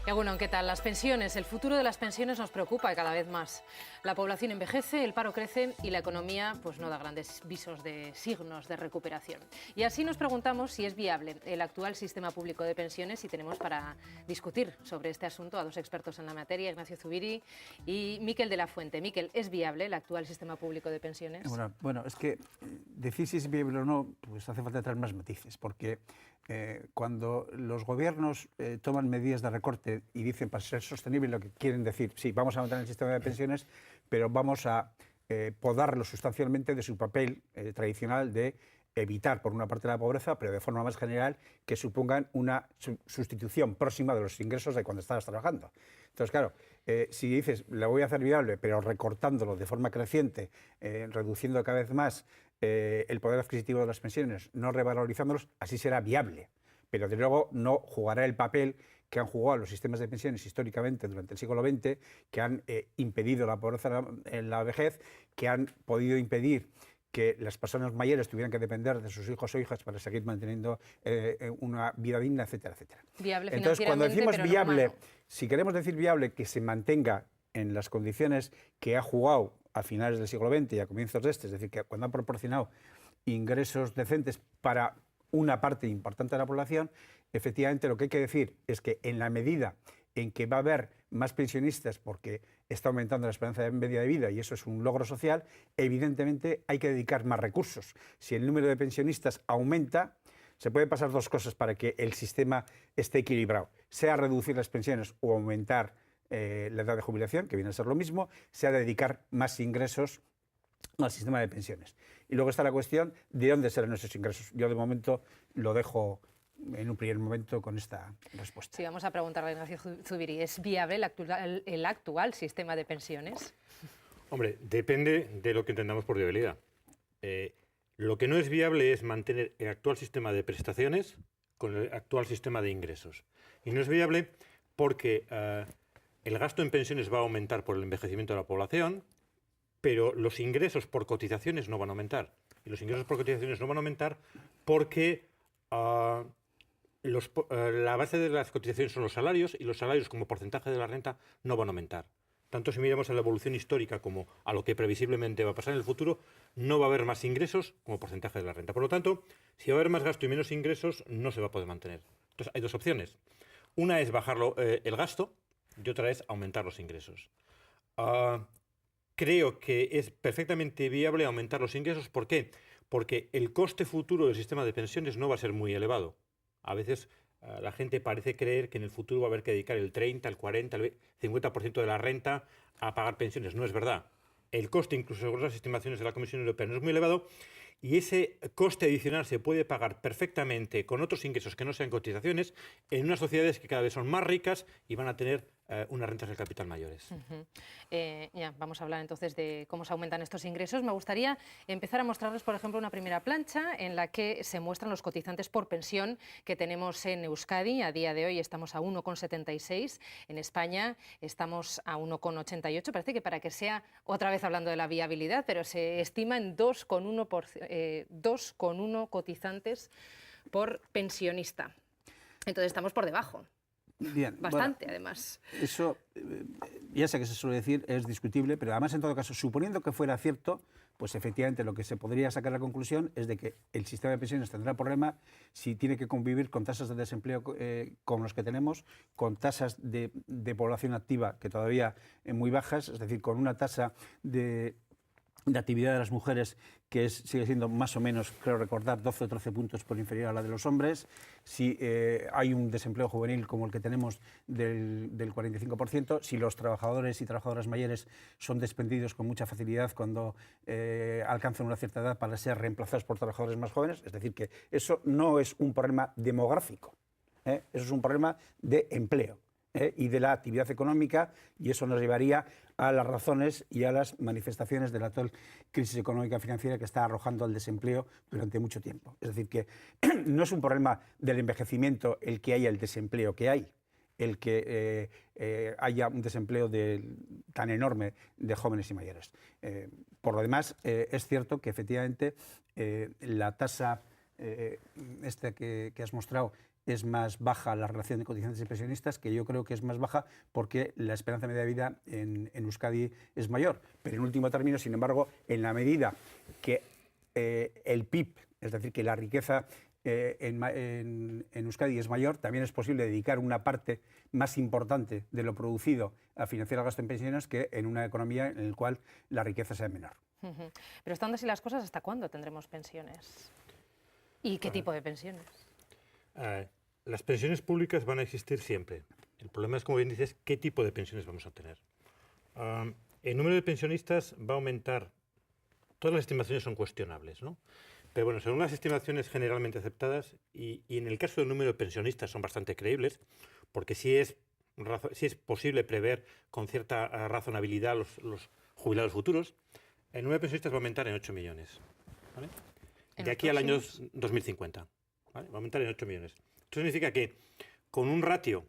Egunon, ¿qué tal? Las pensiones, el futuro de las pensiones nos preocupa cada vez más. La población envejece, el paro crece y la economía pues no da grandes visos de signos de recuperación. Y así nos preguntamos si es viable el actual sistema público de pensiones y tenemos para discutir sobre este asunto a dos expertos en la materia, Ignacio Zubiri y Miquel de la Fuente. Miquel, ¿es viable el actual sistema público de pensiones? Bueno, es que decir si es viable o no, pues hace falta traer más matices, porque cuando los gobiernos toman medidas de recorte y dicen para ser sostenible lo que quieren decir, sí, vamos a aumentar el sistema de pensiones, pero vamos a podarlo sustancialmente de su papel tradicional de evitar, por una parte, la pobreza, pero de forma más general que supongan una sustitución próxima de los ingresos de cuando estabas trabajando. Entonces, claro, si dices, lo voy a hacer viable, pero recortándolo de forma creciente, reduciendo cada vez más el poder adquisitivo de las pensiones, no revalorizándolos, así será viable. Pero, de luego, no jugará el papel que han jugado los sistemas de pensiones históricamente durante el siglo XX, que han impedido la pobreza en la vejez, que han podido impedir que las personas mayores tuvieran que depender de sus hijos o hijas para seguir manteniendo una vida digna, etcétera, etcétera. Viable. Entonces, cuando decimos pero viable, no si queremos decir viable, que se mantenga en las condiciones que ha jugado a finales del siglo XX y a comienzos de este, es decir, que cuando ha proporcionado ingresos decentes para una parte importante de la población, efectivamente lo que hay que decir es que en la medida en que va a haber más pensionistas porque está aumentando la esperanza media de vida y eso es un logro social, evidentemente hay que dedicar más recursos. Si el número de pensionistas aumenta, se pueden pasar dos cosas para que el sistema esté equilibrado, sea reducir las pensiones o aumentar la edad de jubilación, que viene a ser lo mismo, sea dedicar más ingresos al sistema de pensiones. Y luego está la cuestión de dónde serán esos ingresos. Yo de momento lo dejo en un primer momento con esta respuesta. Sí, vamos a preguntarle a Ignacio Zubiri, ¿es viable el actual sistema de pensiones? Hombre, depende de lo que entendamos por viabilidad. Lo que no es viable es mantener el actual sistema de prestaciones con el actual sistema de ingresos. Y no es viable porque el gasto en pensiones va a aumentar por el envejecimiento de la población, pero los ingresos por cotizaciones no van a aumentar. Y los ingresos por cotizaciones no van a aumentar porque la base de las cotizaciones son los salarios y los salarios como porcentaje de la renta no van a aumentar. Tanto si miramos a la evolución histórica como a lo que previsiblemente va a pasar en el futuro, no va a haber más ingresos como porcentaje de la renta. Por lo tanto, si va a haber más gasto y menos ingresos, no se va a poder mantener. Entonces, hay dos opciones. Una es bajar el gasto y otra es aumentar los ingresos. Creo que es perfectamente viable aumentar los ingresos. ¿Por qué? Porque el coste futuro del sistema de pensiones no va a ser muy elevado. A veces la gente parece creer que en el futuro va a haber que dedicar el 30, el 40, el 50% de la renta a pagar pensiones. No es verdad. El coste, incluso según las estimaciones de la Comisión Europea, no es muy elevado y ese coste adicional se puede pagar perfectamente con otros ingresos que no sean cotizaciones en unas sociedades que cada vez son más ricas y van a tener unas rentas del capital mayores. Ya, vamos a hablar entonces de cómo se aumentan estos ingresos. Me gustaría empezar a mostrarles, por ejemplo, una primera plancha en la que se muestran los cotizantes por pensión que tenemos en Euskadi. A día de hoy estamos a 1,76. En España estamos a 1,88. Parece que para que sea, otra vez hablando de la viabilidad, pero se estima en 2,1 cotizantes por pensionista. Entonces estamos por debajo. Bien, bastante, bueno, además. Eso, ya sé que se suele decir, es discutible, pero además, en todo caso, suponiendo que fuera cierto, pues efectivamente lo que se podría sacar la conclusión es de que el sistema de pensiones tendrá problema si tiene que convivir con tasas de desempleo como los que tenemos, con tasas de población activa que todavía muy bajas, es decir, con una tasa de actividad de las mujeres que sigue siendo más o menos, creo recordar, 12 o 13 puntos por inferior a la de los hombres, si hay un desempleo juvenil como el que tenemos del 45%, si los trabajadores y trabajadoras mayores son despedidos con mucha facilidad cuando alcanzan una cierta edad para ser reemplazados por trabajadores más jóvenes, es decir, que eso no es un problema demográfico, eso es un problema de empleo. Y de la actividad económica, y eso nos llevaría a las razones y a las manifestaciones de la actual crisis económica y financiera que está arrojando al desempleo durante mucho tiempo. Es decir, que no es un problema del envejecimiento el que haya el desempleo que hay, el que haya un desempleo tan enorme de jóvenes y mayores. Por lo demás, es cierto que efectivamente la tasa que has mostrado, es más baja la relación de cotizantes y pensionistas, que yo creo que es más baja porque la esperanza media de vida en Euskadi es mayor. Pero en último término, sin embargo, en la medida que el PIB, es decir, que la riqueza en Euskadi es mayor, también es posible dedicar una parte más importante de lo producido a financiar el gasto en pensiones que en una economía en la cual la riqueza sea menor. Pero estando así las cosas, ¿hasta cuándo tendremos pensiones? ¿Y qué tipo de pensiones? Las pensiones públicas van a existir siempre. El problema es, como bien dices, qué tipo de pensiones vamos a tener. El número de pensionistas va a aumentar. Todas las estimaciones son cuestionables, ¿no? Pero bueno, según las estimaciones generalmente aceptadas, y en el caso del número de pensionistas son bastante creíbles, porque sí es posible prever con cierta razonabilidad los jubilados futuros, el número de pensionistas va a aumentar en 8 millones. ¿Vale? De aquí al año 2050. ¿Vale? Va a aumentar en 8 millones. Esto significa que con un ratio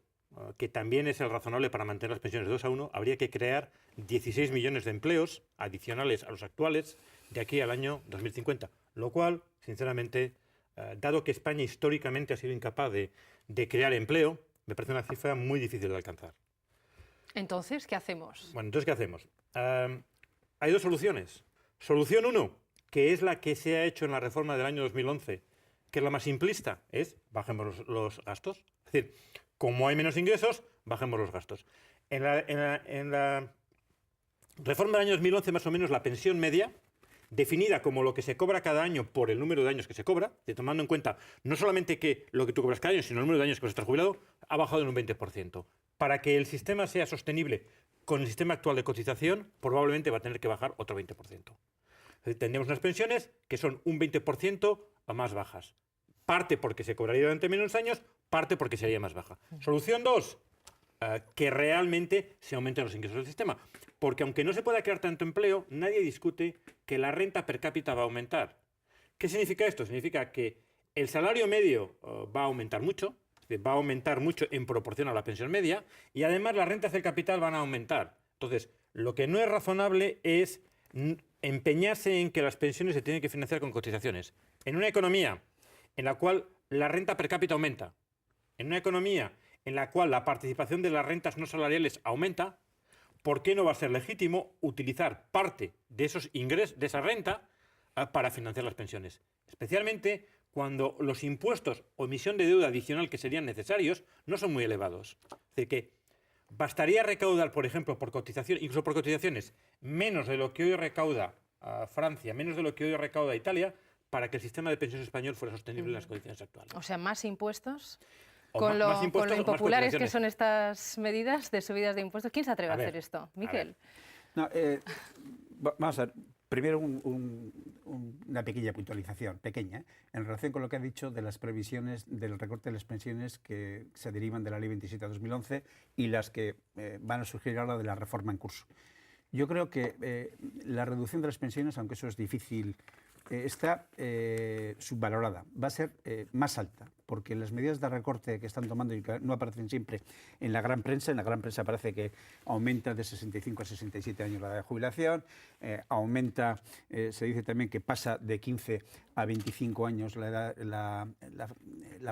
que también es el razonable para mantener las pensiones de 2:1, habría que crear 16 millones de empleos adicionales a los actuales de aquí al año 2050. Lo cual, sinceramente, dado que España históricamente ha sido incapaz de crear empleo, me parece una cifra muy difícil de alcanzar. Entonces, ¿qué hacemos? Bueno, entonces, ¿qué hacemos? Hay dos soluciones. Solución 1, que es la que se ha hecho en la reforma del año 2011, que es la más simplista, es bajemos los gastos. Es decir, como hay menos ingresos, bajemos los gastos. En la reforma del año 2011, más o menos, la pensión media, definida como lo que se cobra cada año por el número de años que se cobra, tomando en cuenta no solamente que lo que tú cobras cada año, sino el número de años que vas a estar jubilado, ha bajado en un 20%. Para que el sistema sea sostenible con el sistema actual de cotización, probablemente va a tener que bajar otro 20%. Es decir, tendremos unas pensiones que son un 20% a más bajas. Parte porque se cobraría durante menos años, parte porque sería más baja. Solución 2, que realmente se aumenten los ingresos del sistema. Porque aunque no se pueda crear tanto empleo, nadie discute que la renta per cápita va a aumentar. ¿Qué significa esto? Significa que el salario medio va a aumentar mucho, va a aumentar mucho en proporción a la pensión media, y además las rentas del capital van a aumentar. Entonces, lo que no es razonable es empeñarse en que las pensiones se tienen que financiar con cotizaciones. En una economía en la cual la renta per cápita aumenta, en una economía en la cual la participación de las rentas no salariales aumenta, ¿por qué no va a ser legítimo utilizar parte de esos ingresos, de esa renta, para financiar las pensiones? Especialmente cuando los impuestos o emisión de deuda adicional que serían necesarios no son muy elevados. Es decir, que bastaría recaudar, por ejemplo, por cotización, incluso por cotizaciones, menos de lo que hoy recauda Francia, menos de lo que hoy recauda Italia, para que el sistema de pensiones español fuera sostenible en las condiciones actuales. O sea, más impuestos. O con lo impopulares que cotizaciones. son estas medidas de subidas de impuestos. ¿Quién se atreve a hacer esto? Miquel. No, vamos a ver. Primero una pequeña puntualización, pequeña, en relación con lo que ha dicho de las previsiones del recorte de las pensiones que se derivan de la Ley 27/2011 y las que van a surgir ahora de la reforma en curso. Yo creo que la reducción de las pensiones, aunque eso es difícil, está subvalorada. Va a ser más alta, porque las medidas de recorte que están tomando y que no aparecen siempre en la gran prensa parece que aumenta de 65 a 67 años la edad de jubilación, aumenta, se dice también que pasa de 15 a 25 años la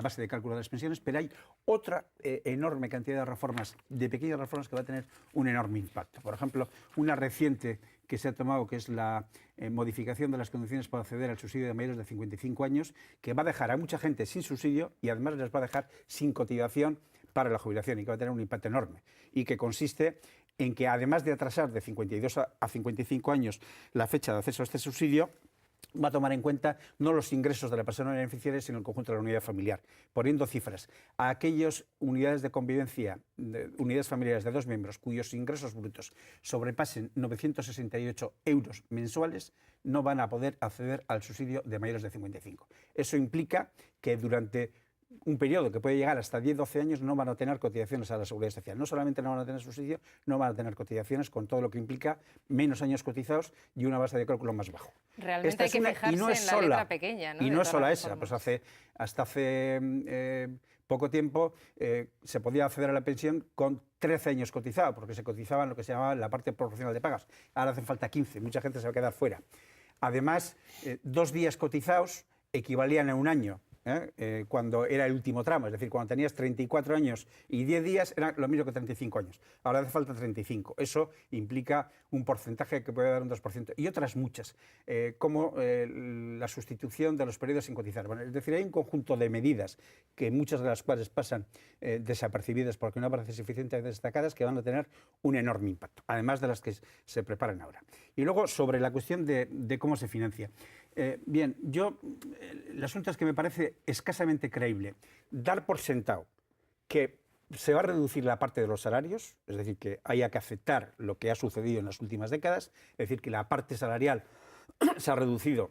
base de cálculo de las pensiones, pero hay otra enorme cantidad de reformas, de pequeñas reformas, que va a tener un enorme impacto. Por ejemplo, una reciente que se ha tomado, que es la modificación de las condiciones para acceder al subsidio de mayores de 55 años, que va a dejar a mucha gente sin subsidio y además les va a dejar sin cotización para la jubilación, y que va a tener un impacto enorme, y que consiste en que, además de atrasar de 52 a 55 años la fecha de acceso a este subsidio, va a tomar en cuenta no los ingresos de la persona beneficiaria, sino el conjunto de la unidad familiar, poniendo cifras a aquellas unidades de convivencia, unidades familiares de 2 miembros, cuyos ingresos brutos sobrepasen 968 euros mensuales, no van a poder acceder al subsidio de mayores de 55. Eso implica que durante un periodo que puede llegar hasta 10-12 años no van a tener cotizaciones a la Seguridad Social. No solamente no van a tener subsidio, no van a tener cotizaciones, con todo lo que implica menos años cotizados y una base de cálculo más bajo. Realmente hay que fijarse en la letra pequeña, ¿no? Y no es sola esa, pues hasta hace poco tiempo se podía acceder a la pensión con 13 años cotizado, porque se cotizaban lo que se llamaba la parte proporcional de pagas. Ahora hacen falta 15, mucha gente se va a quedar fuera. Además, 2 días cotizados equivalían a un año. Cuando era el último tramo, es decir, cuando tenías 34 años y 10 días, era lo mismo que 35 años. Ahora hace falta 35. Eso implica un porcentaje que puede dar un 2%. Y otras muchas, como la sustitución de los periodos sin cotizar. Bueno, es decir, hay un conjunto de medidas, que muchas de las cuales pasan desapercibidas porque no parecen suficientemente destacadas, que van a tener un enorme impacto, además de las que se preparan ahora. Y luego, sobre la cuestión de cómo se financia. Bien, el asunto es que me parece escasamente creíble dar por sentado que se va a reducir la parte de los salarios, es decir, que haya que aceptar lo que ha sucedido en las últimas décadas, es decir, que la parte salarial se ha reducido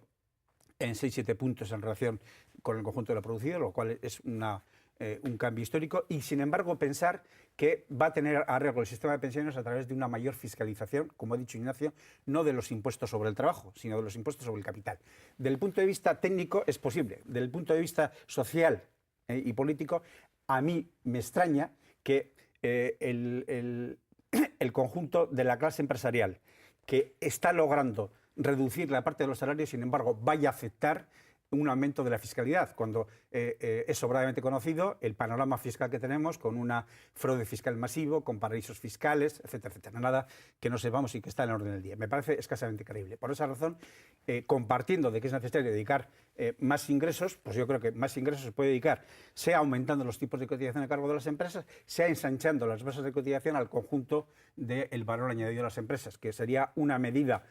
en 6-7 puntos en relación con el conjunto de lo producido, lo cual es un cambio histórico, y sin embargo pensar que va a tener arreglo el sistema de pensiones a través de una mayor fiscalización, como ha dicho Ignacio, no de los impuestos sobre el trabajo, sino de los impuestos sobre el capital. Del punto de vista técnico es posible, del punto de vista social y político, a mí me extraña que el conjunto de la clase empresarial que está logrando reducir la parte de los salarios, sin embargo, vaya a aceptar un aumento de la fiscalidad, cuando es sobradamente conocido el panorama fiscal que tenemos, con una fraude fiscal masivo, con paraísos fiscales, etcétera, etcétera. Nada que no sepamos y que está en el orden del día. Me parece escasamente creíble. Por esa razón, compartiendo de que es necesario dedicar más ingresos, pues yo creo que más ingresos se puede dedicar, sea aumentando los tipos de cotización a cargo de las empresas, sea ensanchando las bases de cotización al conjunto del valor añadido de las empresas, que sería una medida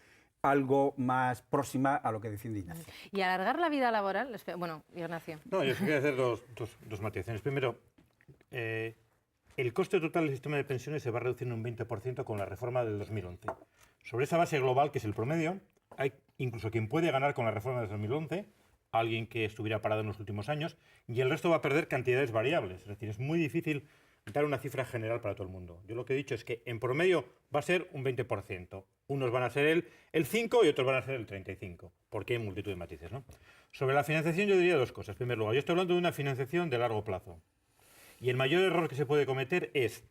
algo más próxima a lo que defiende Ignacio. Y alargar la vida laboral, bueno, Ignacio. No, yo quería hacer dos matizaciones. Primero, el coste total del sistema de pensiones se va a reducir en un 20% con la reforma del 2011. Sobre esa base global, que es el promedio, hay incluso quien puede ganar con la reforma del 2011, alguien que estuviera parado en los últimos años, y el resto va a perder cantidades variables. Es decir, es muy difícil dar una cifra general para todo el mundo. Yo lo que he dicho es que en promedio va a ser un 20%. Unos van a ser el 5 y otros van a ser el 35, porque hay multitud de matices, ¿no? Sobre la financiación yo diría dos cosas. En primer lugar, yo estoy hablando de una financiación de largo plazo. Y el mayor error que se puede cometer es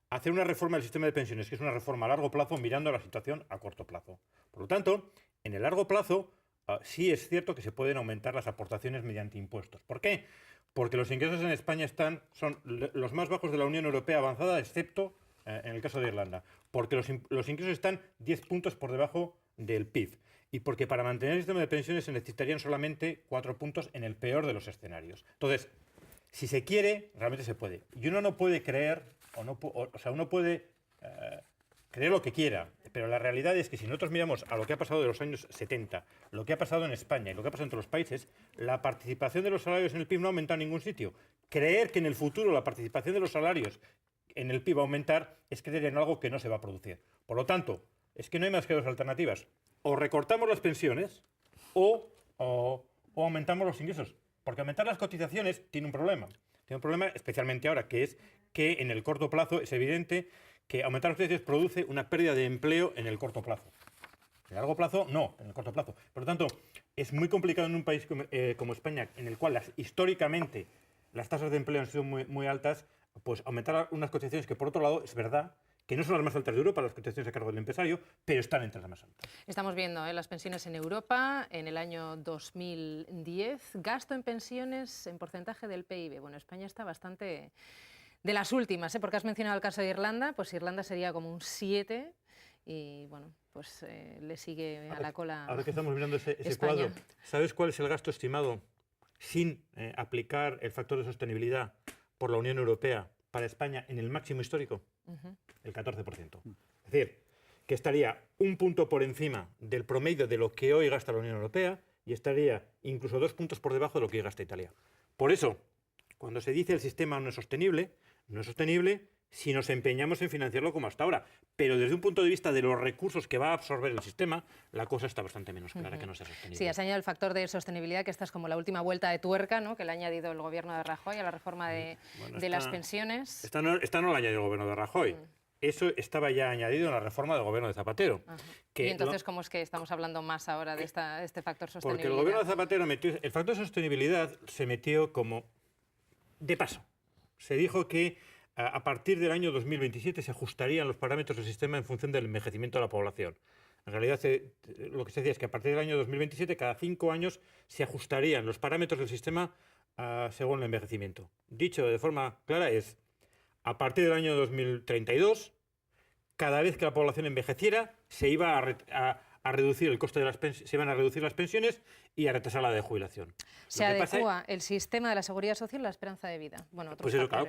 hacer una reforma del sistema de pensiones, que es una reforma a largo plazo, mirando la situación a corto plazo. Por lo tanto, en el largo plazo sí es cierto que se pueden aumentar las aportaciones mediante impuestos. ¿Por qué? Porque los ingresos en España son los más bajos de la Unión Europea avanzada, excepto en el caso de Irlanda. Porque los ingresos están 10 puntos por debajo del PIB. Y porque para mantener el sistema de pensiones se necesitarían solamente 4 puntos en el peor de los escenarios. Entonces, si se quiere, realmente se puede. Y uno no puede creer, uno puede creer lo que quiera, pero la realidad es que si nosotros miramos a lo que ha pasado de los años 70, lo que ha pasado en España y lo que ha pasado en todos los países, la participación de los salarios en el PIB no ha aumentado en ningún sitio. Creer que en el futuro la participación de los salarios en el PIB va a aumentar es creer en algo que no se va a producir. Por lo tanto, es que no hay más que dos alternativas. O recortamos las pensiones o aumentamos los ingresos. Porque aumentar las cotizaciones tiene un problema. Tiene un problema especialmente ahora, que es que en el corto plazo es evidente que aumentar las cotizaciones produce una pérdida de empleo en el corto plazo. En el largo plazo, no, en el corto plazo. Por lo tanto, es muy complicado en un país como España, en el cual históricamente las tasas de empleo han sido muy, muy altas, pues aumentar unas cotizaciones que, por otro lado, es verdad que no son las más altas de Europa, las cotizaciones a cargo del empresario, pero están entre las más altas. Estamos viendo las pensiones en Europa en el año 2010. Gasto en pensiones en porcentaje del PIB. Bueno, España está bastante de las últimas, porque has mencionado el caso de Irlanda, pues Irlanda sería como un 7 y bueno, pues le sigue a la cola. Ahora que estamos mirando ese España. cuadro, ¿sabes cuál es el gasto estimado sin aplicar el factor de sostenibilidad por la Unión Europea para España en el máximo histórico? El 14%. Es decir, que estaría un punto por encima del promedio de lo que hoy gasta la Unión Europea y estaría incluso 2 puntos por debajo de lo que hoy gasta Italia. Por eso, cuando se dice el sistema no es sostenible si nos empeñamos en financiarlo como hasta ahora. Pero desde un punto de vista de los recursos que va a absorber el sistema, la cosa está bastante menos clara que no sea sostenible. Sí, has añadido el factor de sostenibilidad, que esta es como la última vuelta de tuerca, ¿no?, que le ha añadido el gobierno de Rajoy a la reforma de las pensiones. Esta no la añadió el gobierno de Rajoy. Eso estaba ya añadido en la reforma del gobierno de Zapatero. ¿Y entonces cómo es que estamos hablando más ahora de este factor sostenibilidad? Porque el gobierno de Zapatero el factor de sostenibilidad se metió como de paso. Se dijo que a partir del año 2027 se ajustarían los parámetros del sistema en función del envejecimiento de la población. En realidad, lo que se decía es que a partir del año 2027, cada 5 años, se ajustarían los parámetros del sistema según el envejecimiento. Dicho de forma clara es, a partir del año 2032, cada vez que la población envejeciera, se iba a reducir el coste de las pensiones, se iban a reducir las pensiones y a retrasar la edad de jubilación. Se adecua el sistema de la seguridad social a la esperanza de vida. Bueno, pues eso, claro,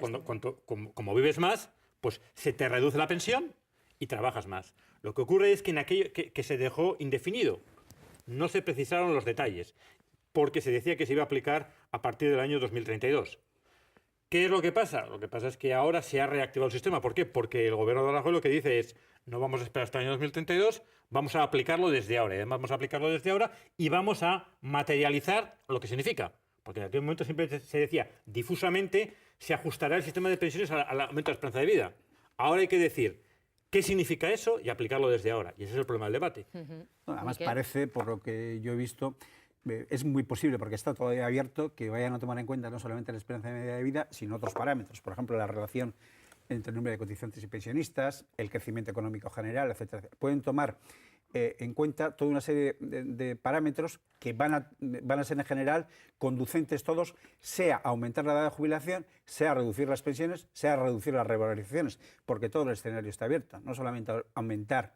como vives más, pues se te reduce la pensión y trabajas más. Lo que ocurre es que en aquello que se dejó indefinido, no se precisaron los detalles, porque se decía que se iba a aplicar a partir del año 2032. ¿Qué es lo que pasa? Lo que pasa es que ahora se ha reactivado el sistema. ¿Por qué? Porque el gobierno de Rajoy lo que dice es, no vamos a esperar hasta el año 2032, vamos a aplicarlo desde ahora. Y además vamos a aplicarlo desde ahora y vamos a materializar lo que significa. Porque en aquel momento siempre se decía, difusamente, se ajustará el sistema de pensiones al aumento de la esperanza de vida. Ahora hay que decir qué significa eso y aplicarlo desde ahora. Y ese es el problema del debate. Bueno, además parece, por lo que yo he visto, es muy posible, porque está todavía abierto, que vayan a tomar en cuenta no solamente la esperanza media de vida, sino otros parámetros. Por ejemplo, la relación entre el número de cotizantes y pensionistas, el crecimiento económico general, etcétera. Pueden tomar en cuenta toda una serie de parámetros que van a ser en general conducentes todos, sea a aumentar la edad de jubilación, sea a reducir las pensiones, sea a reducir las revalorizaciones, porque todo el escenario está abierto. No solamente aumentar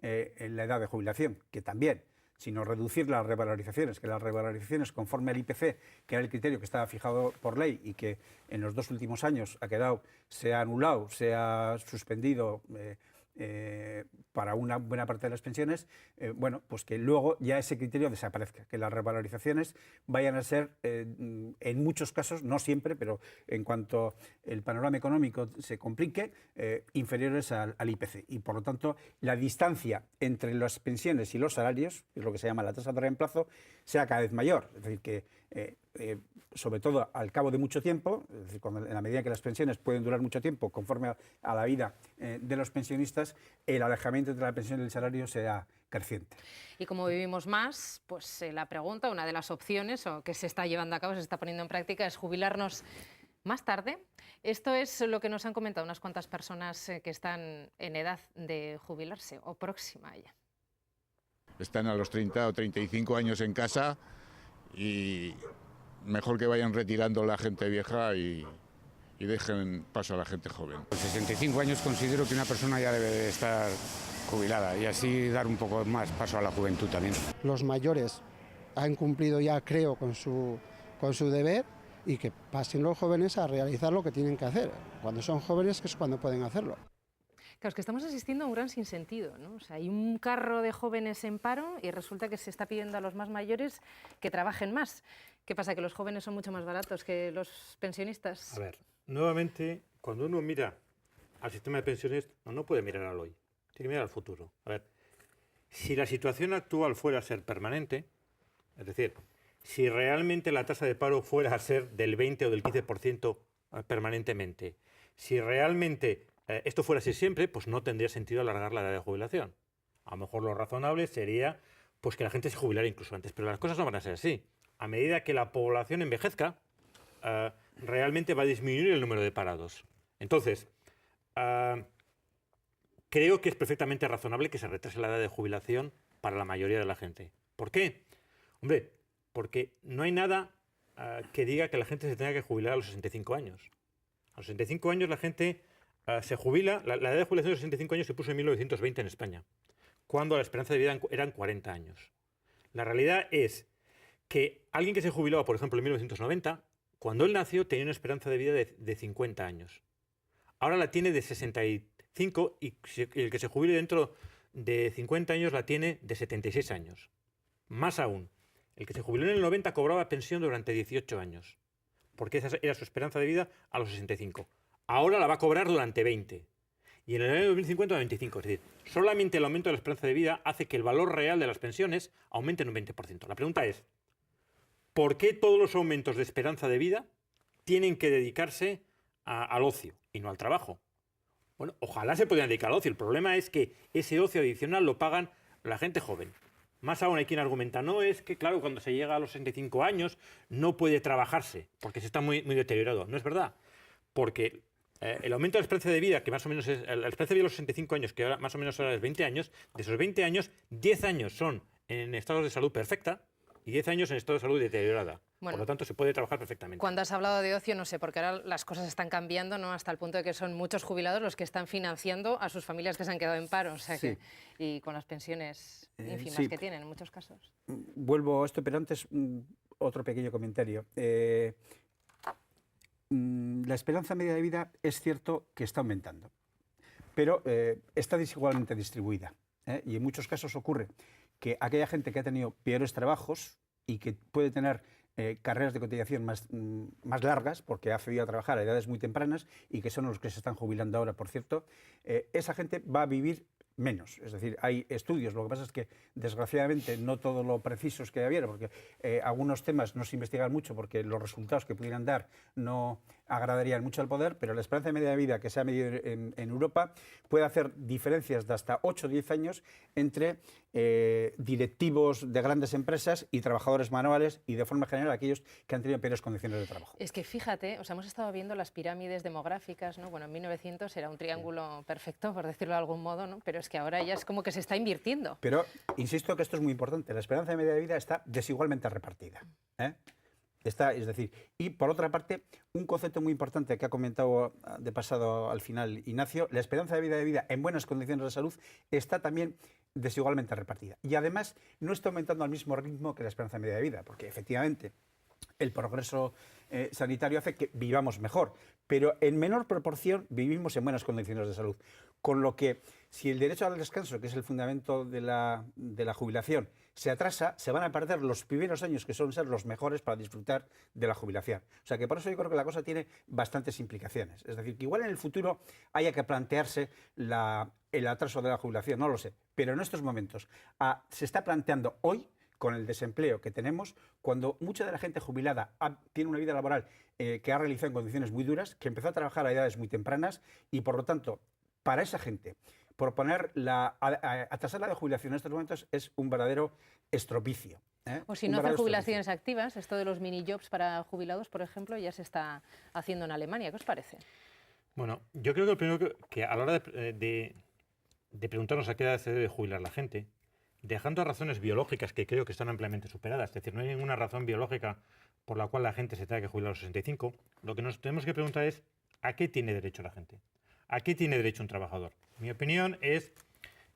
la edad de jubilación, que también, sino reducir las revalorizaciones, que las revalorizaciones conforme al IPC, que era el criterio que estaba fijado por ley y que en los 2 últimos años se ha anulado, se ha suspendido para una buena parte de las pensiones, bueno, pues que luego ya ese criterio desaparezca, que las revalorizaciones vayan a ser, en muchos casos, no siempre, pero en cuanto el panorama económico se complique, inferiores al IPC. Y por lo tanto, la distancia entre las pensiones y los salarios, que es lo que se llama la tasa de reemplazo, sea cada vez mayor. Es decir, que sobre todo al cabo de mucho tiempo, es decir, en la medida que las pensiones pueden durar mucho tiempo conforme a la vida de los pensionistas, el alejamiento entre la pensión y el salario sea creciente. Y como vivimos más, pues la pregunta, una de las opciones o que se está llevando a cabo, se está poniendo en práctica, es jubilarnos más tarde. Esto es lo que nos han comentado unas cuantas personas que están en edad de jubilarse o próxima a ella. Están a los 30 o 35 años en casa y mejor que vayan retirando la gente vieja y dejen paso a la gente joven. A los 65 años considero que una persona ya debe de estar jubilada y así dar un poco más paso a la juventud también. Los mayores han cumplido ya, creo, con su deber y que pasen los jóvenes a realizar lo que tienen que hacer. Cuando son jóvenes, que es cuando pueden hacerlo. Claro, es que estamos asistiendo a un gran sinsentido, ¿no? O sea, hay un carro de jóvenes en paro y resulta que se está pidiendo a los más mayores que trabajen más. ¿Qué pasa, que los jóvenes son mucho más baratos que los pensionistas? A ver, nuevamente, cuando uno mira al sistema de pensiones, no puede mirar al hoy, tiene que mirar al futuro. A ver, si la situación actual fuera a ser permanente, es decir, si realmente la tasa de paro fuera a ser del 20 o del 15% permanentemente, si realmente esto fuera así siempre, pues no tendría sentido alargar la edad de jubilación. A lo mejor lo razonable sería pues que la gente se jubilara incluso antes, pero las cosas no van a ser así. A medida que la población envejezca, realmente va a disminuir el número de parados. Entonces, creo que es perfectamente razonable que se retrase la edad de jubilación para la mayoría de la gente. ¿Por qué? Hombre, porque no hay nada que diga que la gente se tenga que jubilar a los 65 años. A los 65 años la gente se jubila. La edad de jubilación de los 65 años se puso en 1920 en España, cuando la esperanza de vida eran 40 años. La realidad es que alguien que se jubilaba, por ejemplo, en 1990, cuando él nació tenía una esperanza de vida de 50 años. Ahora la tiene de 65 y el que se jubile dentro de 50 años la tiene de 76 años. Más aún, el que se jubiló en el 90 cobraba pensión durante 18 años, porque esa era su esperanza de vida a los 65. Ahora la va a cobrar durante 20. Y en el año 2050 25. Es decir, solamente el aumento de la esperanza de vida hace que el valor real de las pensiones aumente en un 20%. La pregunta es, ¿por qué todos los aumentos de esperanza de vida tienen que dedicarse al ocio y no al trabajo? Bueno, ojalá se pudieran dedicar al ocio. El problema es que ese ocio adicional lo pagan la gente joven. Más aún hay quien argumenta, no, es que claro, cuando se llega a los 65 años no puede trabajarse porque se está muy deteriorado. No es verdad, porque el aumento de la esperanza de vida, que más o menos es la esperanza de vida de los 65 años, que ahora más o menos ahora es 20 años, de esos 20 años, 10 años son en estados de salud perfecta y 10 años en estado de salud deteriorada. Bueno, por lo tanto, se puede trabajar perfectamente. Cuando has hablado de ocio, no sé, porque ahora las cosas están cambiando, ¿no? Hasta el punto de que son muchos jubilados los que están financiando a sus familias que se han quedado en paro, o sea Sí. y con las pensiones ínfimas sí. que tienen en muchos casos. Vuelvo a esto, pero antes otro pequeño comentario. La esperanza media de vida es cierto que está aumentando, pero está desigualmente distribuida. Y en muchos casos ocurre que aquella gente que ha tenido peores trabajos y que puede tener carreras de cotización más largas, porque ha accedido a trabajar a edades muy tempranas y que son los que se están jubilando ahora, por cierto, esa gente va a vivir menos. Es decir, hay estudios, lo que pasa es que desgraciadamente no todo lo precisos que había, porque algunos temas no se investigan mucho porque los resultados que pudieran dar no agradarían mucho al poder, pero la esperanza media de vida que se ha medido en Europa puede hacer diferencias de hasta 8 o 10 años entre directivos de grandes empresas y trabajadores manuales y de forma general aquellos que han tenido peores condiciones de trabajo. Es que fíjate, o sea, hemos estado viendo las pirámides demográficas, ¿no? Bueno, en 1900 era un triángulo perfecto, por decirlo de algún modo, ¿no? Pero es que ahora ya es como que se está invirtiendo. Pero insisto que esto es muy importante, la esperanza media de vida está desigualmente repartida. Es decir, y por otra parte, un concepto muy importante que ha comentado de pasado al final Ignacio, la esperanza de vida en buenas condiciones de salud está también desigualmente repartida. Y además no está aumentando al mismo ritmo que la esperanza media de vida, porque efectivamente el progreso sanitario hace que vivamos mejor, pero en menor proporción vivimos en buenas condiciones de salud. Con lo que, si el derecho al descanso, que es el fundamento de la jubilación, se atrasa, se van a perder los primeros años que suelen ser los mejores para disfrutar de la jubilación. O sea que por eso yo creo que la cosa tiene bastantes implicaciones. Es decir, que igual en el futuro haya que plantearse el atraso de la jubilación, no lo sé. Pero en estos momentos se está planteando hoy, con el desempleo que tenemos, cuando mucha de la gente jubilada tiene una vida laboral que ha realizado en condiciones muy duras, que empezó a trabajar a edades muy tempranas y, por lo tanto, para esa gente, proponer atrasar la de jubilación en estos momentos es un verdadero estropicio. O si no hacer jubilaciones activas, esto de los mini-jobs para jubilados, por ejemplo, ya se está haciendo en Alemania. ¿Qué os parece? Bueno, yo creo que lo primero que a la hora de preguntarnos a qué edad se debe jubilar la gente, dejando razones biológicas que creo que están ampliamente superadas, es decir, no hay ninguna razón biológica por la cual la gente se tenga que jubilar a los 65, lo que nos tenemos que preguntar es ¿a qué tiene derecho la gente? ¿A qué tiene derecho un trabajador? Mi opinión es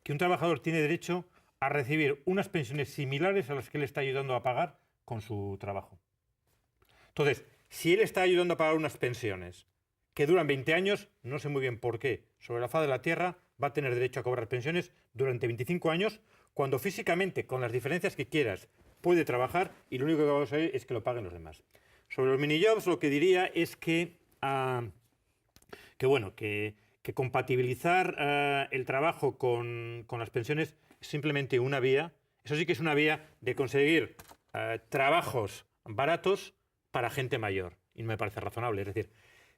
que un trabajador tiene derecho a recibir unas pensiones similares a las que él está ayudando a pagar con su trabajo. Entonces, si él está ayudando a pagar unas pensiones que duran 20 años, no sé muy bien por qué, sobre la faz de la Tierra va a tener derecho a cobrar pensiones durante 25 años, cuando físicamente, con las diferencias que quieras, puede trabajar y lo único que vamos a ver es que lo paguen los demás. Sobre los minijobs lo que diría es que compatibilizar el trabajo con las pensiones es simplemente una vía. Eso sí que es una vía de conseguir trabajos baratos para gente mayor. Y no me parece razonable. Es decir,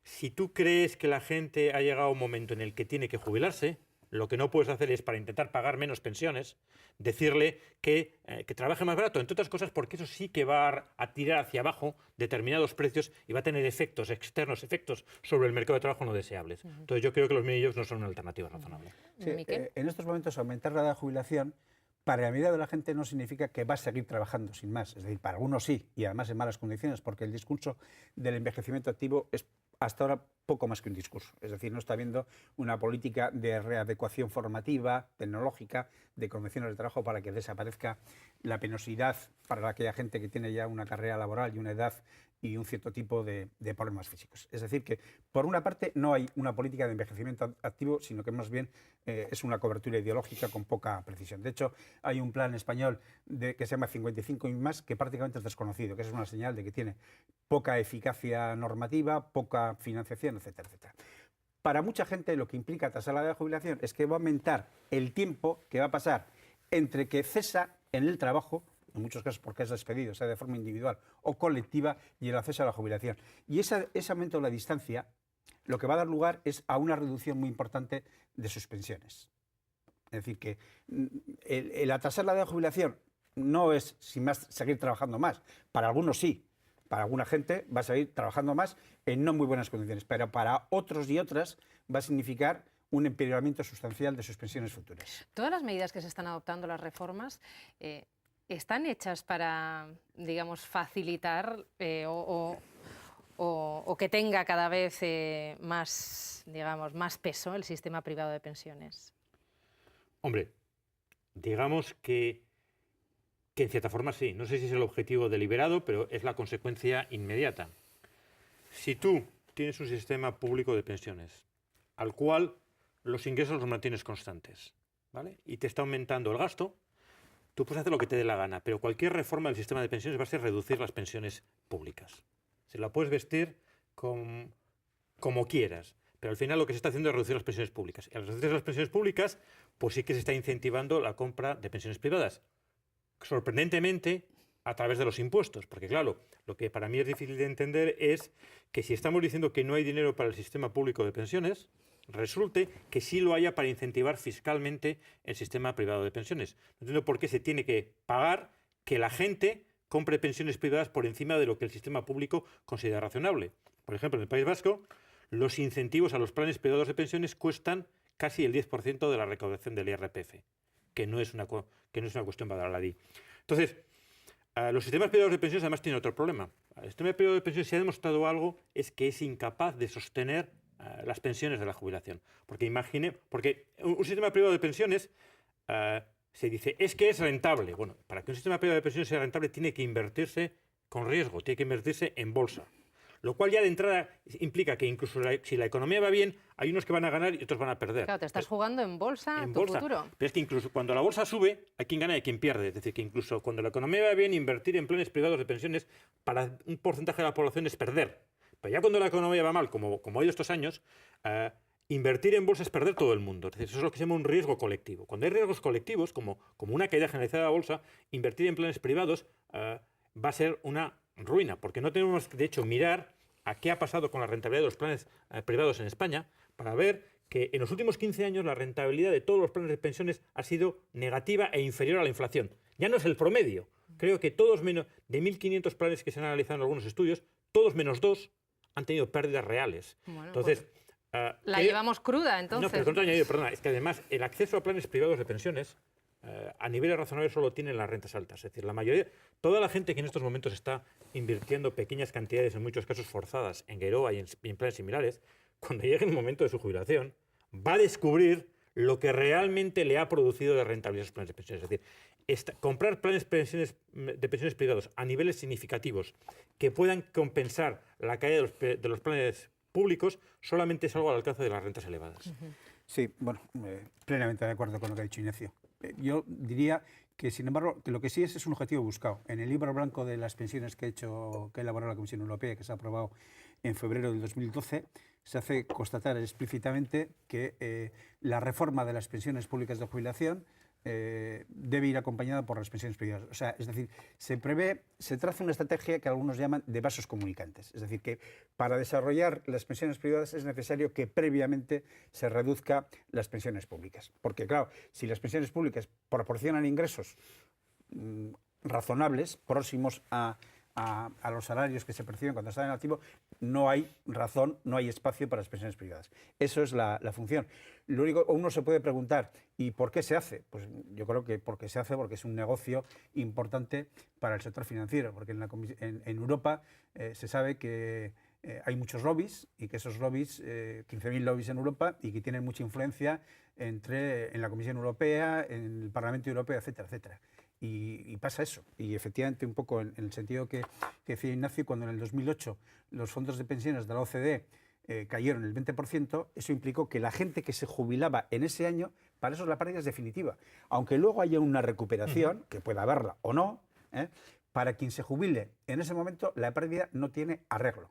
si tú crees que la gente ha llegado a un momento en el que tiene que jubilarse, lo que no puedes hacer es, para intentar pagar menos pensiones, decirle que trabaje más barato, entre otras cosas porque eso sí que va a tirar hacia abajo determinados precios y va a tener efectos externos, efectos sobre el mercado de trabajo no deseables. Entonces yo creo que los minijobs no son una alternativa razonable. Sí, en estos momentos aumentar la edad de jubilación para la mayoría de la gente no significa que va a seguir trabajando sin más. Es decir, para algunos sí, y además en malas condiciones, porque el discurso del envejecimiento activo es hasta ahora poco más que un discurso. Es decir, no está habiendo una política de readecuación formativa, tecnológica, de condiciones de trabajo para que desaparezca la penosidad para aquella gente que tiene ya una carrera laboral y una edad y un cierto tipo de problemas físicos. Es decir, que por una parte no hay una política de envejecimiento activo, sino que más bien es una cobertura ideológica con poca precisión. De hecho, hay un plan español que se llama 55 y más, que prácticamente es desconocido, que es una señal de que tiene poca eficacia normativa, poca financiación, etcétera, etcétera. Para mucha gente lo que implica atrasar la edad de jubilación es que va a aumentar el tiempo que va a pasar entre que cesa en el trabajo, en muchos casos porque es despedido, sea de forma individual o colectiva, y el acceso a la jubilación. Y ese aumento de la distancia lo que va a dar lugar es a una reducción muy importante de sus pensiones. Es decir, que el atrasar la edad de jubilación no es, sin más, seguir trabajando más. Para algunos sí, Para alguna gente va a seguir trabajando más en no muy buenas condiciones, pero para otros y otras va a significar un empeoramiento sustancial de sus pensiones futuras. Todas las medidas que se están adoptando, las reformas, ¿están hechas para, digamos, facilitar o que tenga cada vez más, digamos, más peso el sistema privado de pensiones? Hombre, digamos que en cierta forma sí. No sé si es el objetivo deliberado, pero es la consecuencia inmediata. Si tú tienes un sistema público de pensiones al cual los ingresos los mantienes constantes, ¿vale? Y te está aumentando el gasto, tú puedes hacer lo que te dé la gana, pero cualquier reforma del sistema de pensiones va a ser reducir las pensiones públicas. Se la puedes vestir como quieras, pero al final lo que se está haciendo es reducir las pensiones públicas. Y al reducir las pensiones públicas, pues sí que se está incentivando la compra de pensiones privadas. Sorprendentemente, a través de los impuestos, porque claro, lo que para mí es difícil de entender es que si estamos diciendo que no hay dinero para el sistema público de pensiones, resulte que sí lo haya para incentivar fiscalmente el sistema privado de pensiones. No entiendo por qué se tiene que pagar que la gente compre pensiones privadas por encima de lo que el sistema público considera razonable. Por ejemplo, en el País Vasco, los incentivos a los planes privados de pensiones cuestan casi el 10% de la recaudación del IRPF, que no es una cuestión baladí. Entonces, los sistemas privados de pensiones además tienen otro problema. El sistema privado de pensiones, si ha demostrado algo, es que es incapaz de sostener las pensiones de la jubilación. Porque un sistema privado de pensiones se dice, es que es rentable. Bueno, para que un sistema privado de pensiones sea rentable tiene que invertirse con riesgo, tiene que invertirse en bolsa. Lo cual ya de entrada implica que incluso si la economía va bien, hay unos que van a ganar y otros van a perder. Claro, te estás jugando en bolsa en tu bolsa. futuro. Pero es que incluso cuando la bolsa sube, hay quien gana y quien pierde. Es decir, que incluso cuando la economía va bien, invertir en planes privados de pensiones para un porcentaje de la población es perder. Pero ya cuando la economía va mal, como ha ido estos años, invertir en bolsa es perder todo el mundo. Es decir, eso es lo que se llama un riesgo colectivo. Cuando hay riesgos colectivos, como una caída generalizada de la bolsa, invertir en planes privados va a ser una ruina, porque no tenemos que, de hecho, mirar a qué ha pasado con la rentabilidad de los planes privados en España para ver que en los últimos 15 años la rentabilidad de todos los planes de pensiones ha sido negativa e inferior a la inflación. Ya no es el promedio. Creo que todos menos de 1.500 planes que se han analizado en algunos estudios, todos menos 2 han tenido pérdidas reales. Bueno, entonces, la llevamos cruda, entonces. No, pero con otro añadido, perdona, es que además el acceso a planes privados de pensiones a niveles razonables solo tienen las rentas altas. Es decir, la mayoría, toda la gente que en estos momentos está invirtiendo pequeñas cantidades, en muchos casos forzadas, en Geroa y en planes similares, cuando llegue el momento de su jubilación, va a descubrir lo que realmente le ha producido de rentabilidad a esos planes de pensiones. Es decir, comprar planes de pensiones privados a niveles significativos que puedan compensar la caída de los planes públicos solamente es algo al alcance de las rentas elevadas. Sí, bueno, plenamente de acuerdo con lo que ha dicho Ignacio. Yo diría que, sin embargo, que lo que sí es un objetivo buscado. En el libro blanco de las pensiones que ha elaborado la Comisión Europea, que se ha aprobado en febrero del 2012, se hace constatar explícitamente que la reforma de las pensiones públicas de jubilación debe ir acompañada por las pensiones privadas. O sea, es decir, se traza una estrategia que algunos llaman de vasos comunicantes. Es decir, que para desarrollar las pensiones privadas es necesario que previamente se reduzca las pensiones públicas. Porque, claro, si las pensiones públicas proporcionan ingresos razonables, próximos a los salarios que se perciben cuando están en activo, no hay razón, no hay espacio para las pensiones privadas. Eso es la función. Lo único, uno se puede preguntar, ¿y por qué se hace? Pues yo creo que porque es un negocio importante para el sector financiero, porque en Europa se sabe que hay muchos lobbies y que esos lobbies, 15.000 lobbies en Europa, y que tienen mucha influencia en la Comisión Europea, en el Parlamento Europeo, etcétera, etcétera. Y pasa eso. Y efectivamente, un poco en el sentido que decía Ignacio, cuando en el 2008 los fondos de pensiones de la OCDE cayeron el 20%, eso implicó que la gente que se jubilaba en ese año, para eso la pérdida es definitiva. Aunque luego haya una recuperación, que pueda haberla o no, para quien se jubile en ese momento, la pérdida no tiene arreglo.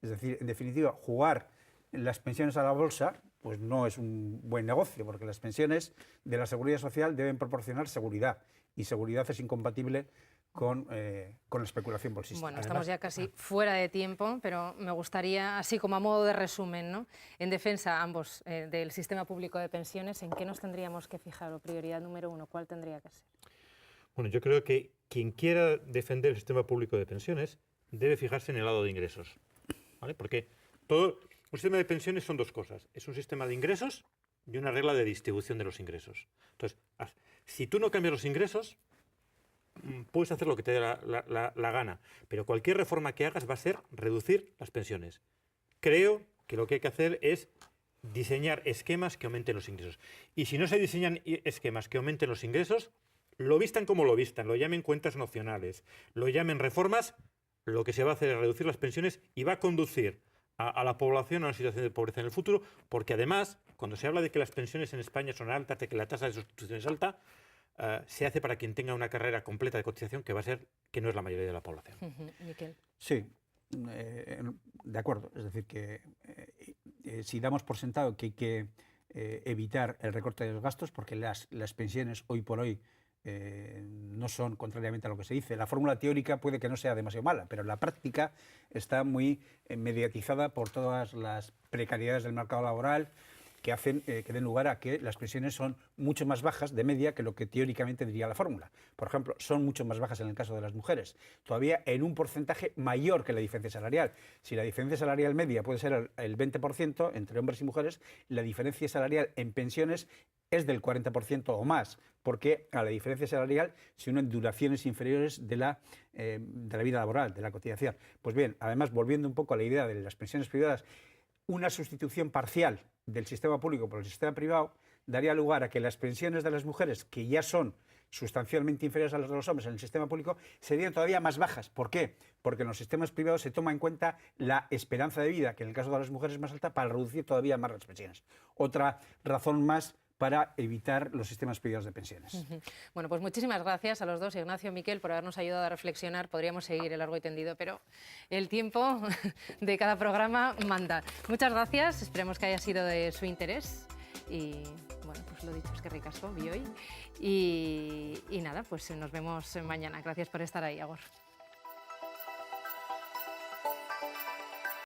Es decir, en definitiva, jugar las pensiones a la bolsa pues no es un buen negocio, porque las pensiones de la Seguridad Social deben proporcionar seguridad, y seguridad es incompatible con la especulación bolsista. Bueno, estamos ya casi fuera de tiempo, pero me gustaría, así como a modo de resumen, ¿no?, en defensa ambos del sistema público de pensiones, ¿en qué nos tendríamos que fijar? O prioridad número 1, ¿cuál tendría que ser? Bueno, yo creo que quien quiera defender el sistema público de pensiones debe fijarse en el lado de ingresos, ¿vale? Porque todo un sistema de pensiones son dos cosas. Es un sistema de ingresos y una regla de distribución de los ingresos. Entonces, si tú no cambias los ingresos, puedes hacer lo que te dé la gana, pero cualquier reforma que hagas va a ser reducir las pensiones. Creo que lo que hay que hacer es diseñar esquemas que aumenten los ingresos. Y si no se diseñan esquemas que aumenten los ingresos, lo vistan como lo vistan, lo llamen cuentas nocionales, lo llamen reformas, lo que se va a hacer es reducir las pensiones y va a conducir a la población a una situación de pobreza en el futuro, porque además, cuando se habla de que las pensiones en España son altas, de que la tasa de sustitución es alta, se hace para quien tenga una carrera completa de cotización, que va a ser que no es la mayoría de la población. Miquel. Sí, de acuerdo. Es decir, que si damos por sentado que hay que evitar el recorte de los gastos, porque las pensiones hoy por hoy no son, contrariamente a lo que se dice, la fórmula teórica puede que no sea demasiado mala, pero la práctica está muy mediatizada por todas las precariedades del mercado laboral que hacen que den lugar a que las pensiones son mucho más bajas de media que lo que teóricamente diría la fórmula. Por ejemplo, son mucho más bajas en el caso de las mujeres, todavía en un porcentaje mayor que la diferencia salarial. Si la diferencia salarial media puede ser el 20% entre hombres y mujeres, la diferencia salarial en pensiones es del 40% o más, porque a la diferencia salarial se unen duraciones inferiores de la vida laboral, de la cotización. Pues bien, además, volviendo un poco a la idea de las pensiones privadas, una sustitución parcial del sistema público por el sistema privado daría lugar a que las pensiones de las mujeres, que ya son sustancialmente inferiores a las de los hombres en el sistema público, serían todavía más bajas. ¿Por qué? Porque en los sistemas privados se toma en cuenta la esperanza de vida, que en el caso de las mujeres es más alta, para reducir todavía más las pensiones. Otra razón más para evitar los sistemas privados de pensiones. Bueno, pues muchísimas gracias a los dos, Ignacio y Miquel, por habernos ayudado a reflexionar. Podríamos seguir el largo y tendido, pero el tiempo de cada programa manda. Muchas gracias, esperemos que haya sido de su interés. Y bueno, pues lo dicho, es que ricasco, vi hoy. Y nada, pues nos vemos mañana. Gracias por estar ahí, Agor.